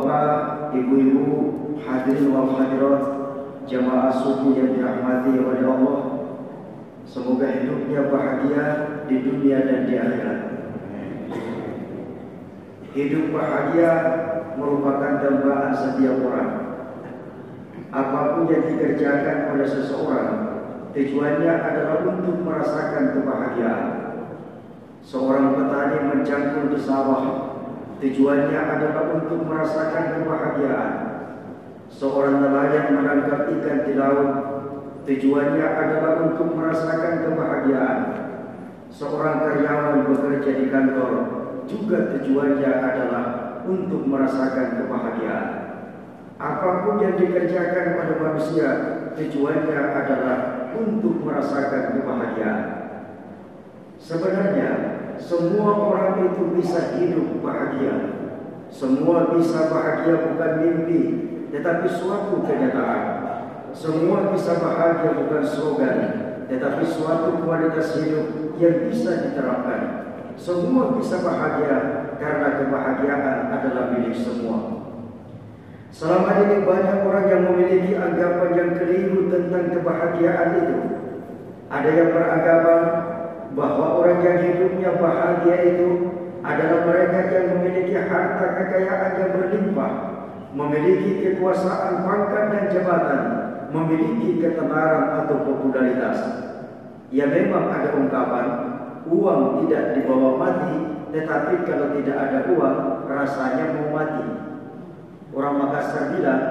Bapak-bapak, ibu-ibu, hadirin wal hadirat, jamaah subuh yang dirahmati oleh Allah, semoga hidupnya bahagia di dunia dan di akhirat. Hidup bahagia merupakan dambaan setiap orang. Apapun yang dikerjakan oleh seseorang, tujuannya adalah untuk merasakan kebahagiaan. Seorang petani mencangkul di sawah, tujuannya adalah untuk merasakan kebahagiaan. Seorang nelayan menangkap ikan di laut, tujuannya adalah untuk merasakan kebahagiaan. Seorang karyawan bekerja di kantor, juga tujuannya adalah untuk merasakan kebahagiaan. Apapun yang dikerjakan oleh manusia, tujuannya adalah untuk merasakan kebahagiaan. Sebenarnya semua orang itu bisa hidup bahagia. Semua bisa bahagia bukan mimpi, tetapi suatu kenyataan. Semua bisa bahagia bukan slogan, tetapi suatu kualitas hidup yang bisa diterapkan. Semua bisa bahagia karena kebahagiaan adalah milik semua. Selama ini banyak orang yang memiliki anggapan yang keliru tentang kebahagiaan itu. Ada yang beranggapan bahwa orang yang hidupnya bahagia itu adalah mereka yang memiliki harta kekayaan yang berlimpah, memiliki kekuasaan, pangkat dan jabatan, memiliki ketenaran atau popularitas. Ya, memang ada ungkapan, uang tidak dibawa mati, tetapi kalau tidak ada uang, rasanya mau mati. Orang Makassar bilang,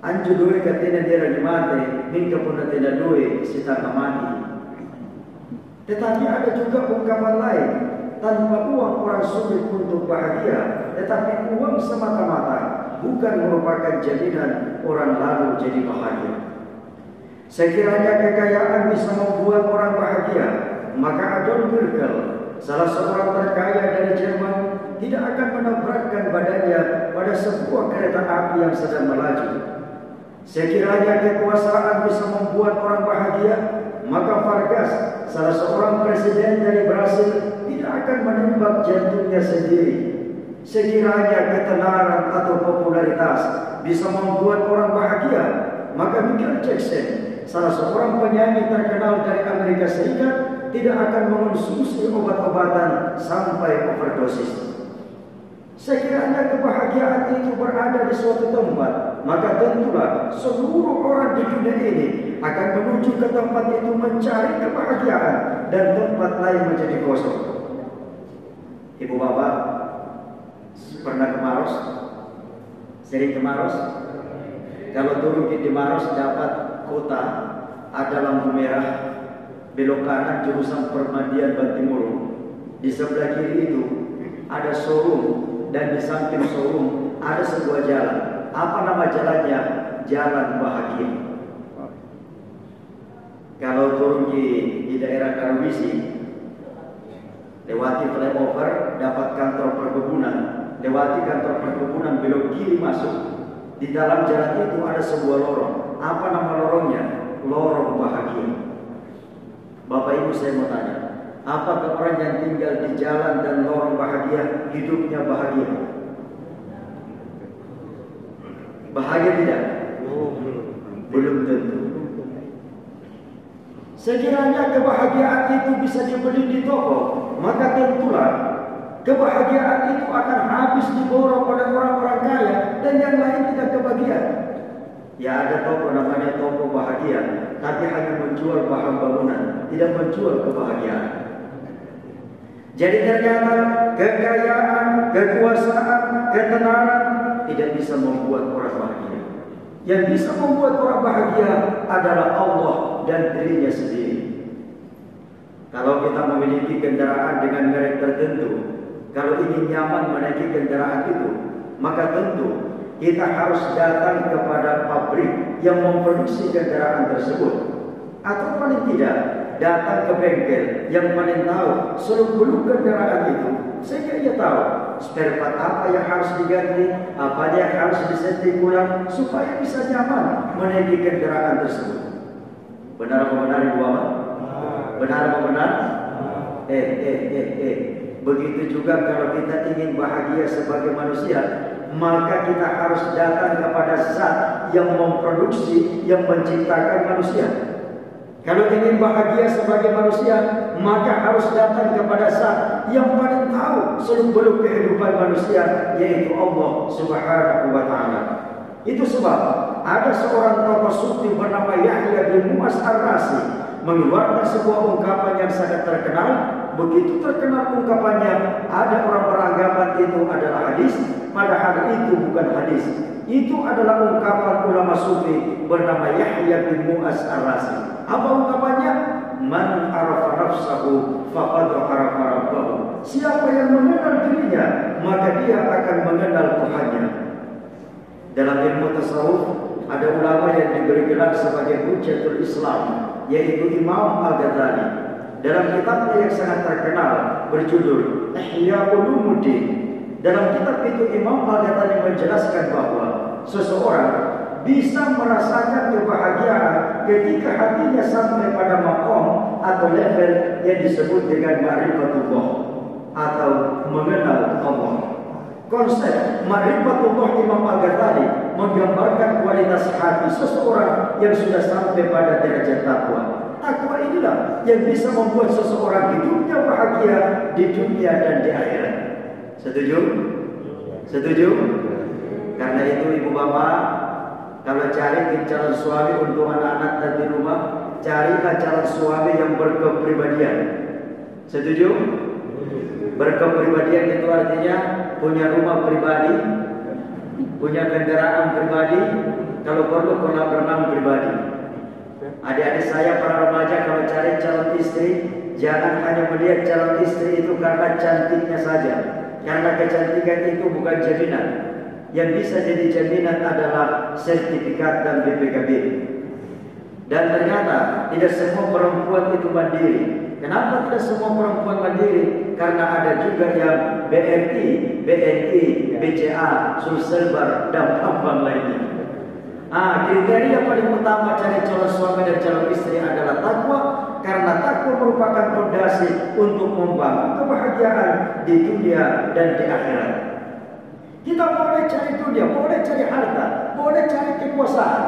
anju duwe katina dia lagi mati, mingga pun tidak duwe, sita mati. Tetapi ada juga ungkapan lain, tanpa uang orang sulit untuk bahagia, tetapi uang semata-mata bukan merupakan jaminan orang lalu jadi bahagia. Sekiranya kekayaan bisa membuat orang bahagia, maka Adolf Merkel, salah seorang terkaya dari Jerman, tidak akan menabrakkan badannya pada sebuah kereta api yang sedang melaju. Sekiranya kekuasaan bisa membuat orang bahagia, maka Vargas, salah seorang presiden dari Brasil, tidak akan menembak jantungnya sendiri. Sekiranya ketenaran atau popularitas bisa membuat orang bahagia, maka Michael Jackson, salah seorang penyanyi terkenal dari Amerika Serikat, tidak akan mengonsumsi obat-obatan sampai overdosis. Sekiranya kebahagiaan itu berada di suatu tempat, maka tentulah seluruh orang di dunia ini akan menuju ke tempat itu mencari kebahagiaan dan tempat lain menjadi kosong. Ibu bapak pernah ke Maros? Sering ke Maros? Kalau turun di Maros dapat kota, ada lampu merah, belok kanan jurusan Permandian Bantimurung. Di sebelah kiri itu ada showroom, dan di samping showroom ada sebuah jalan. Apa nama jalannya? Jalan Bahagia. Kalau turun di daerah Karwisi, lewati flyover, dapat kantor perkebunan, lewati kantor perkebunan, belok kiri masuk. Di dalam jalan itu ada sebuah lorong. Apa nama lorongnya? Lorong Bahagia. Bapak Ibu, saya mau tanya, apakah orang yang tinggal di jalan dan lorong bahagia hidupnya bahagia? Bahagia tidak? Belum tentu. Sekiranya kebahagiaan itu bisa dibeli di toko, maka tentulah kebahagiaan itu akan habis diborong oleh orang-orang kaya dan yang lain tidak kebahagiaan. Ya, ada toko namanya toko bahagia, tapi hanya menjual bahan bangunan, tidak menjual kebahagiaan. Jadi ternyata kekayaan, kekuasaan, ketenaran tidak bisa membuat orang bahagia. Yang bisa membuat orang bahagia adalah Allah dan dirinya sendiri. Kalau kita memiliki kendaraan dengan merek tertentu, kalau ingin nyaman menaiki kendaraan itu, maka tentu kita harus datang kepada pabrik yang memproduksi kendaraan tersebut. Atau paling tidak, datang ke bengkel yang paling tahu seluk-beluk kendaraan itu, sehingga ia tahu spare part apa yang harus diganti, apa yang harus disetting ulang, supaya bisa nyaman menaiki kendaraan tersebut. Benar apa benar, Ibu Bapak? Benar apa benar? Begitu juga kalau kita ingin bahagia sebagai manusia, maka kita harus datang kepada zat yang memproduksi, yang menciptakan manusia. Kalau ingin bahagia sebagai manusia, maka harus datang kepada zat yang paling tahu seluk-beluk kehidupan manusia, yaitu Allah Subhanahu wa Ta'ala. Itu sebab ada seorang tokoh sufi bernama Yahya bin Mu'az Ar-Razi mengeluarkan sebuah ungkapan yang sangat terkenal. Begitu terkenal ungkapannya, ada orang beranggapan itu adalah hadis, padahal itu bukan hadis. Itu adalah ungkapan ulama sufi bernama Yahya bin Mu'az Ar-Razi. Apa ungkapannya? Man arafa nafsahu faqad arafa rabbahu. Siapa yang mengenal dirinya, maka dia akan mengenal Tuhannya. Dalam ilmu tasawuf ada ulama yang diberi gelar sebagai Hujjatul Islam, yaitu Imam Al-Ghazali. Dalam kitabnya yang sangat terkenal berjudul Ihya Ulumuddin, dalam kitab itu Imam Al-Ghazali menjelaskan bahwa seseorang bisa merasakan kebahagiaan ketika hatinya sampai pada maqam atau level yang disebut dengan ma'rifatullah atau mengenal Allah. Konsep ma'rifatullah Imam Al-Ghazali menggambarkan kualitas hati seseorang yang sudah sampai pada derajat takwa. Takwa inilah yang bisa membuat seseorang hidupnya bahagia di dunia dan di akhirat. Setuju? Setuju? Karena itu ibu bapak, kalau cari calon suami untuk anak-anak dan di rumah, carilah calon suami yang berkepribadian. Setuju? Berkepribadian itu artinya punya rumah pribadi, punya kendaraan pribadi, kalau perlu kolam renang pribadi. Adik-adik saya para remaja, kalau cari calon istri, jangan hanya melihat calon istri itu karena cantiknya saja, karena kecantikan itu bukan jaminan. Yang bisa jadi jaminan adalah sertifikat dan BPKB. Dan ternyata tidak semua perempuan itu mandiri. Kenapa tidak semua perempuan mandiri? Karena ada juga yang BRI, BNI, BCA, Sulselbar, dan tambang lainnya. Kriteria paling utama cari calon suami dan calon istri adalah takwa, karena takwa merupakan fondasi untuk membangun kebahagiaan di dunia dan di akhirat. Kita boleh cari dunia, boleh cari harta, boleh cari kekuasaan,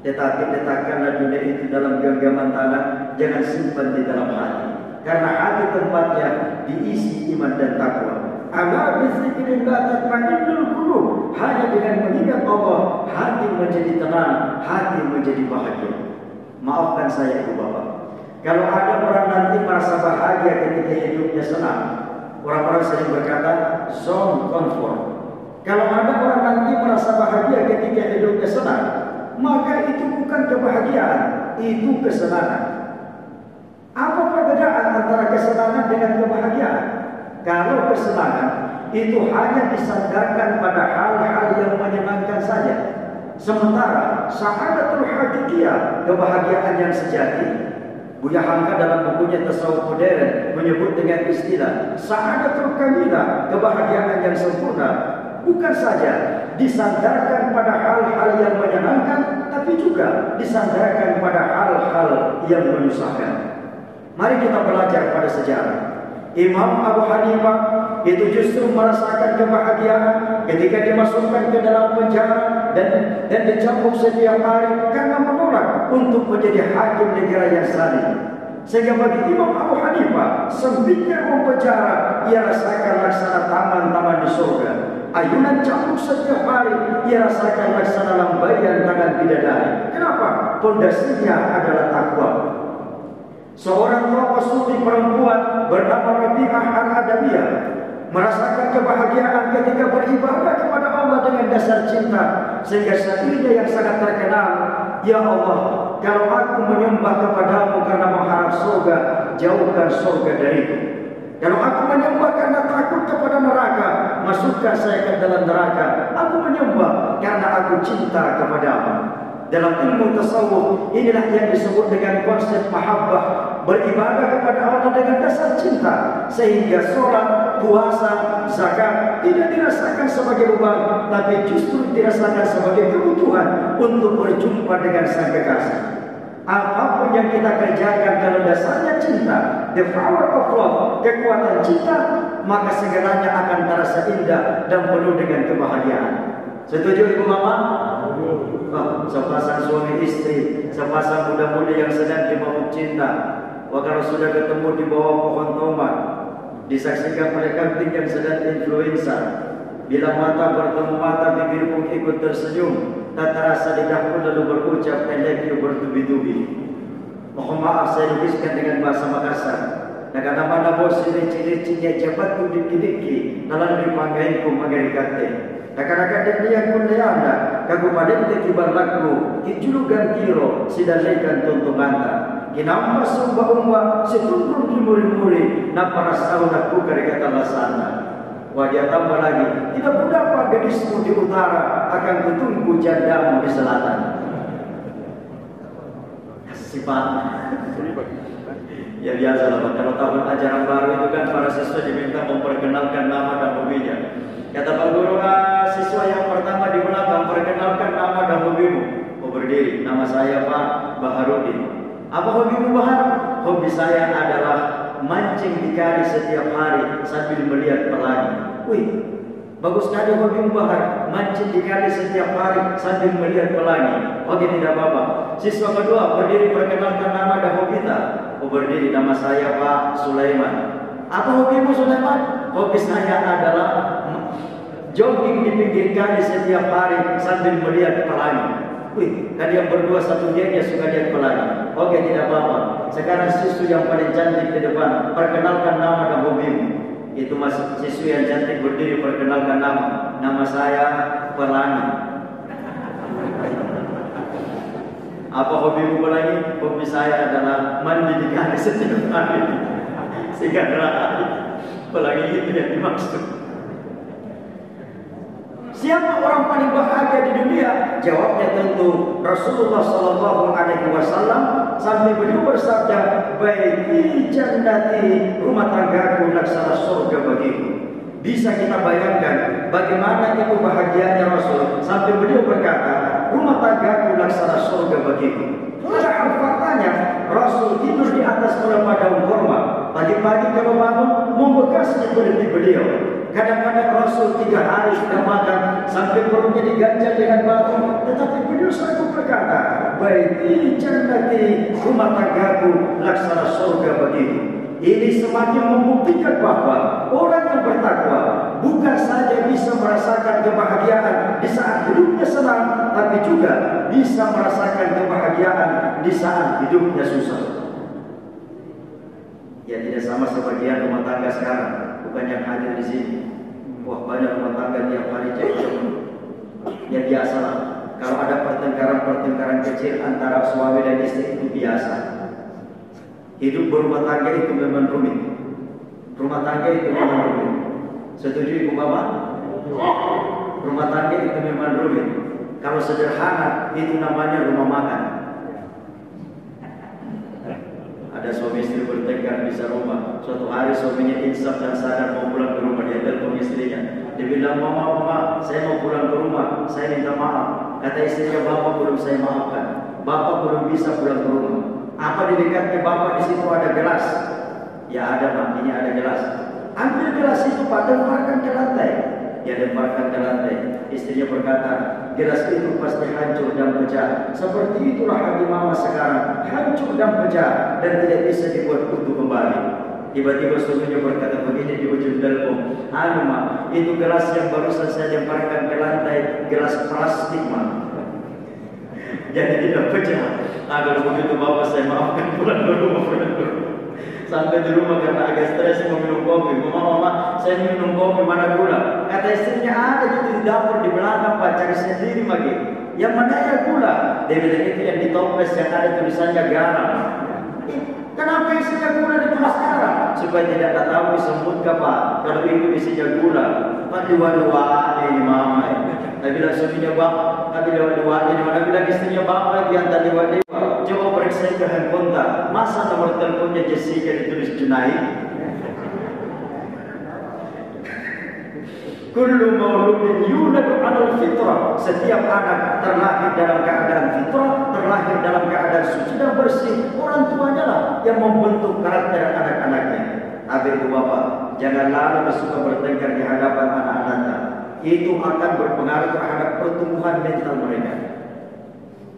tetapi letakkanlah dunia itu dalam genggaman tangan, jangan simpan di dalam hati, karena hati tempatnya diisi iman dan takwa. Ala bizikrillah tatma'innul qulub. Hanya dengan mengingat Allah, hati menjadi tenang, hati menjadi bahagia. Maafkan saya ibu bapak, kalau ada orang nanti merasa bahagia ketika hidupnya senang, orang-orang sering berkata zone comfort. Kalau ada orang nanti merasa bahagia ketika hidupnya senang, maka itu bukan kebahagiaan, itu kesenangan. Apa perbedaan antara kesenangan dengan kebahagiaan? Kalau kesenangan itu hanya disandarkan pada hal-hal yang menyenangkan saja, sementara sa'adatul hakikiyah, kebahagiaan yang sejati, Buya Hamka dalam bukunya Tasawuf Modern menyebut dengan istilah sa'adatul kamilah, kebahagiaan yang sempurna, bukan saja disandarkan pada hal-hal yang menyenangkan, tapi juga disandarkan pada hal-hal yang menyusahkan. Mari kita belajar pada sejarah. Imam Abu Hanifah itu justru merasakan kebahagiaan ketika dimasukkan ke dalam penjara dan dicambuk setiap hari karena menolak untuk menjadi hakim negara yang saleh. Sehingga bagi Imam Abu Hanifah, sempitnya ruang penjara ia rasakan laksana taman-taman di surga. Ayunan cambuk setiap hari ia rasakan laksana lambaian tangan bidadari. Kenapa? Pondasinya adalah takwa. Seorang tokoh sufi perempuan bernama Rabi'ah Al-Adawiyah merasakan kebahagiaan ketika beribadah kepada Allah dengan dasar cinta, sehingga syairnya yang sangat terkenal, ya Allah, kalau aku menyembah kepadamu karena mengharap surga, jauhkan surga dariku. Kalau aku menyembah karena takut kepada neraka, masukkan saya ke dalam neraka. Aku menyembah karena aku cinta kepadamu. Dalam ilmu tasawuf, inilah yang disebut dengan konsep mahabbah, beribadah kepada Allah dengan dasar cinta, sehingga sholat, puasa, zakat tidak dirasakan sebagai beban, tapi justru dirasakan sebagai kebutuhan untuk berjumpa dengan sang kekasih. Apapun yang kita kerjakan kalau dasarnya cinta, the power of love, kekuatan cinta, maka segeranya akan terasa indah dan penuh dengan kebahagiaan. Setuju Ibu Mama? Sepasang suami istri, sepasang muda-mudi yang sedang dimabuk cinta. Kalau sudah ketemu di bawah pohon tomat, disaksikan oleh kambing yang sedang influenza. Bila mata bertemu mata, bibir pun ikut tersenyum. Tak terasa lidah pun lalu berucap I love you bertubi-tubi. Mohon maaf saya lukiskan dengan bahasa Makassar. Nakana mana bos ini ciri-cirinya jabat tu dikidiki dalam dipanggain ku magarikate. Nakana-kada dia pun leanda kagu padente kibar lagu kijulu gantiro sidalekan tuntumanta. Kinampa sumba-umba setumbrung kimuri-muri na para sauna ku karikata lasana. Wajah tambah lagi, tidak berapa gadismu di utara akan kutunggu jandamu di selatan. Sifat. Ya biasa lah, kalau tahun ajaran baru itu kan para siswa diminta memperkenalkan nama dan hobinya. Kata Pak Guru, siswa yang pertama di belakang perkenalkan nama dan hobimu. Oh berdiri, nama saya Pak Baharudin. Apa hobimu Bahar? Hobi saya adalah mancing di kali setiap hari sambil melihat pelangi. Wih, bagus sekali hobimu Bahar, mancing di kali setiap hari sambil melihat pelangi. Oke, tidak apa-apa. Siswa kedua berdiri perkenalkan nama dan hobi tak? Oh berdiri, nama saya Pak Sulaiman. Apa hobimu Sulaiman? Hobi saya adalah jogging di pinggir kali setiap hari sambil melihat pelangi. Wih, kalian berdua satu geng yang suka lihat pelangi. Oke, tidak apa-apa. Sekarang siswa yang paling cantik di depan, perkenalkan nama dan hobimu. Itu masih siswa yang cantik berdiri perkenalkan nama. Nama saya Pelangi. Apa hobimu Pelangi? Hobi saya adalah mandi di kali setiap hari. Sehingga Pelangi itu yang dimaksud. Siapa orang paling bahagia di dunia? Jawabnya tentu Rasulullah Sallallahu Alaihi Wasallam sampai beliau bersabda, baiti jannati, rumah tanggaku laksana surga bagiku. Bisa kita bayangkan bagaimana itu bahagianya Rasul sampai beliau berkata, rumah tanggaku laksana surga bagiku. Padahal faktanya Rasul tidur di atas pelepah daun kurma. Pagi-pagi kalau bangun membekasnya kulit beliau. Kadang-kadang Rasul 3 hari sudah makan sampai perutnya diganjal dengan batu, tetapi beliau selalu berkata, baiti jannati, rumah tanggaku laksana surga bagiku. Ini semakin membuktikan bahwa orang yang bertakwa bukan saja bisa merasakan kebahagiaan di saat hidupnya senang, tapi juga bisa merasakan kebahagiaan di saat hidupnya susah. Ya tidak sama sebagian rumah tangga sekarang. Bukan yang hadir di sini. Wah, banyak rumah tangga tiap hari cekcok. Ya biasalah. Kalau ada pertengkaran-pertengkaran kecil antara suami dan istri itu biasa. Hidup berumah tangga itu memang rumit. Rumah tangga itu memang rumit. Setuju Ibu Bapak? Rumah tangga itu memang rumit. Kalau sederhana itu namanya rumah makan. Ada suami istri bertengkar di rumah. Suatu hari suaminya insaf dan sadar mau pulang ke rumah. Dia telepon istrinya. Dia bilang, mama, saya mau pulang ke rumah. Saya minta maaf. Kata istrinya, bapak belum saya maafkan. Bapak belum bisa pulang ke rumah. Apa di dekatnya bapak di situ ada gelas? Ya ada Pak, ini ada gelas. Ambil gelas itu Pak, lemparkan ke lantai. Dia lemparkan ke lantai. Istrinya berkata, gelas itu pasti hancur dan pecah. Seperti itulah hati mama sekarang, hancur dan pecah dan tidak bisa dibuat utuh kembali. Tiba-tiba suaminya berkata begini di ujung telepon, anu Ma, itu gelas yang barusan saya lemparkan ke lantai, gelas plastik Ma. Jadi tidak pecah. Kalau begitu bapak saya maafkan, pulang ke rumah. Sampai di rumah karena agak stres mau minum kopi. Mama, saya minum kopi, mana gula? Kata istrinya ada gitu di dapur di belakang Pak, cari sendiri lagi. Yang mana ya gula? Dia bilang itu yang di toples yang ada tulisannya garam. Kenapa isinya gula ditulis garam? Supaya tidak tahu disebut Pak. Kalau itu isinya gula. Pak dua-dua ini mama. Tapi bilang suaminya bapak, tapi dua-dua ini mana bilang istrinya bapak yang tadi dua. Coba periksa ke handphone tak? Masa nomor teleponnya Jessica ditulis Junaid? Kullu mauludin yuladu 'alal fitrah. Setiap anak terlahir dalam keadaan fitrah, terlahir dalam keadaan suci dan bersih. Orang tuanya lah yang membentuk karakter anak-anaknya. Tapi ibu bapak, jangan lalu suka bertengkar di hadapan anak-anaknya. Itu akan berpengaruh terhadap pertumbuhan mental mereka.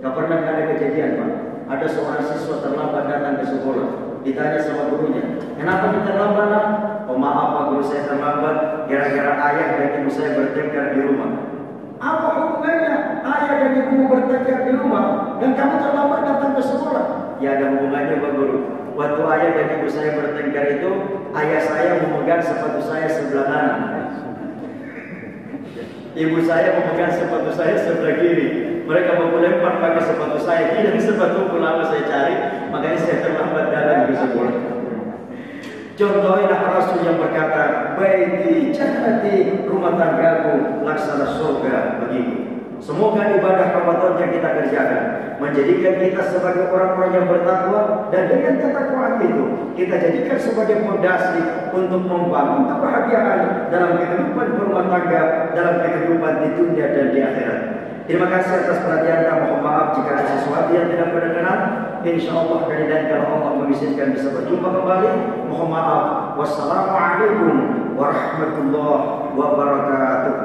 Gak pernah ada kejadian, Pak. Ada seorang siswa terlambat datang ke sekolah. Ditanya sama gurunya, kenapa kita terlambat? Oh maaf Pak Guru, saya terlambat gara-gara ayah dan ibu saya bertengkar di rumah. Apa hubungannya ayah dan ibu bertengkar di rumah dan kamu terlambat datang ke sekolah? Ya ada hubungannya Pak Guru. Waktu ayah dan ibu saya bertengkar itu, ayah saya memegang sepatu saya sebelah kanan, ibu saya memegang sepatu saya sebelah kiri. Mereka mau lempar pakai sepatu saya, hilang sepatu lama saya cari, makanya saya terlambat datang ke sekolah. Contohnya Rasul yang berkata, baiti jannati, rumah tanggaku laksana surga bagiku. Semoga ibadah Ramadan yang kita kerjakan menjadikan kita sebagai orang-orang yang bertakwa, dan dengan ketakwaan itu kita jadikan sebagai fondasi untuk membangun kebahagiaan dalam kehidupan berumah tangga, dalam kehidupan di dunia dan di akhirat. Terima kasih atas perhatian Anda. Mohon maaf jika ada sesuatu yang tidak berkenan. Insyaallah kali dan kalau Allah mengizinkan bisa berjumpa kembali. Mohon maaf. Wassalamualaikum warahmatullahi wabarakatuh.